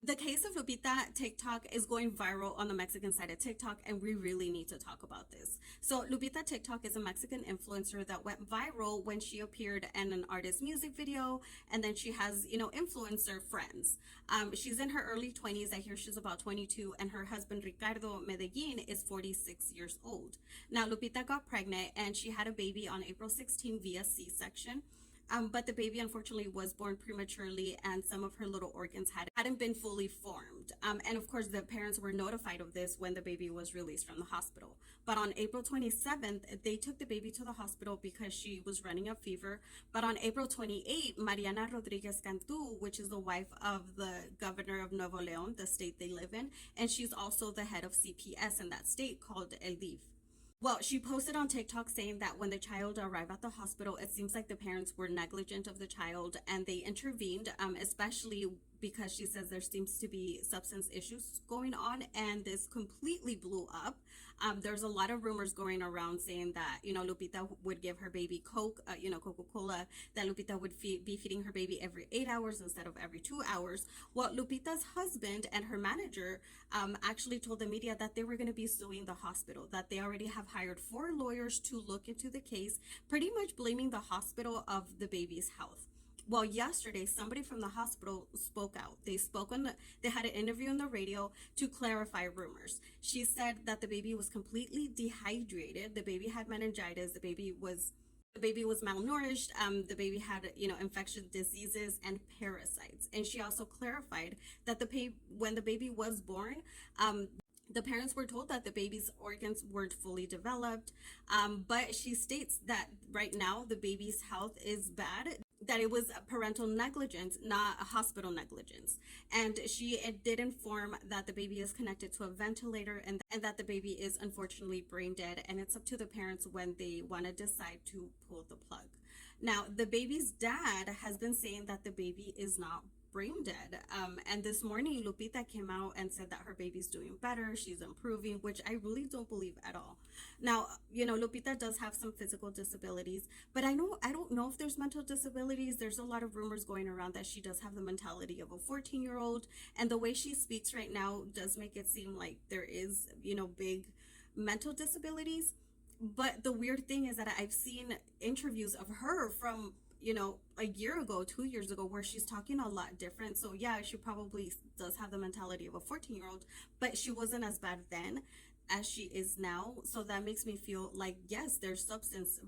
The case of Lupita TikTok is going viral on the Mexican side of TikTok, and we really need to talk about this. So, Lupita TikTok is a Mexican influencer that went viral when she appeared in an artist music video, and then she has, influencer friends. She's in her early 20s. I hear she's about 22, and her husband, Ricardo Medellin, is 46 years old. Now, Lupita got pregnant, and she had a baby on April 16 via C section. But the baby unfortunately was born prematurely, and some of her little organs hadn't been fully formed. And of course, the parents were notified of this when the baby was released from the hospital. But on April 27th, they took the baby to the hospital because she was running a fever. But on April 28th, Mariana Rodriguez Cantu, which is the wife of the governor of Nuevo León, the state they live in, and she's also the head of CPS in that state called El DIF. Well, she posted on TikTok saying that when the child arrived at the hospital, it seems like the parents were negligent of the child and they intervened, especially because she says there seems to be substance issues going on, and this completely blew up. There's a lot of rumors going around saying that, Lupita would give her baby Coke, Coca-Cola, that Lupita would be feeding her baby every 8 hours instead of every 2 hours. Well, Lupita's husband and her manager actually told the media that they were going to be suing the hospital, that they already have hired 4 lawyers to look into the case, pretty much blaming the hospital of the baby's health. Well, yesterday, somebody from the hospital spoke out. They had an interview on the radio to clarify rumors. She said that the baby was completely dehydrated. The baby had meningitis. The baby was malnourished. The baby had, infectious diseases and parasites. And she also clarified that when the baby was born, the parents were told that the baby's organs weren't fully developed, but she states that right now the baby's health is bad, that it was parental negligence, not a hospital negligence. And she did inform that the baby is connected to a ventilator, and that the baby is unfortunately brain dead, and it's up to the parents when they want to decide to pull the plug. Now, the baby's dad has been saying that the baby is not brain dead. And this morning, Lupita came out and said that her baby's doing better, she's improving, which I really don't believe at all. Now, Lupita does have some physical disabilities, but I don't know if there's mental disabilities. There's a lot of rumors going around that she does have the mentality of a 14-year-old, and the way she speaks right now does make it seem like there is, big mental disabilities. But the weird thing is that I've seen interviews of her from a year ago, 2 years ago, where she's talking a lot different. So yeah, she probably does have the mentality of a 14-year-old, but she wasn't as bad then as she is now. So that makes me feel like, yes, there's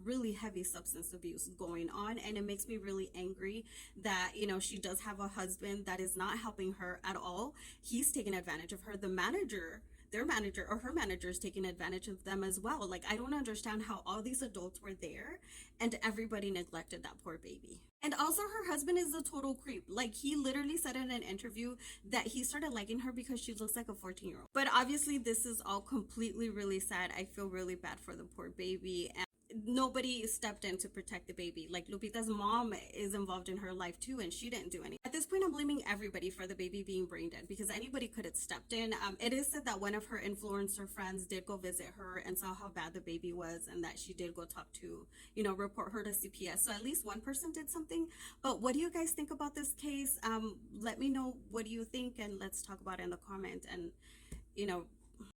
really heavy substance abuse going on. And it makes me really angry that, she does have a husband that is not helping her at all. He's taking advantage of her. Their manager or her manager is taking advantage of them as well. Like, I don't understand how all these adults were there and everybody neglected that poor baby. And also, her husband is a total creep. Like, he literally said in an interview that he started liking her because she looks like a 14-year-old. But obviously, this is all completely really sad. I feel really bad for the poor baby. And nobody stepped in to protect the baby. Like, Lupita's mom is involved in her life too, and she didn't do anything. At this point, I'm blaming everybody for the baby being brain dead, because anybody could have stepped in. It is said that one of her influencer friends did go visit her and saw how bad the baby was, and that she did go talk to, report her to CPS. So at least one person did something. But what do you guys think about this case? Let me know what do you think, and let's talk about it in the comment. And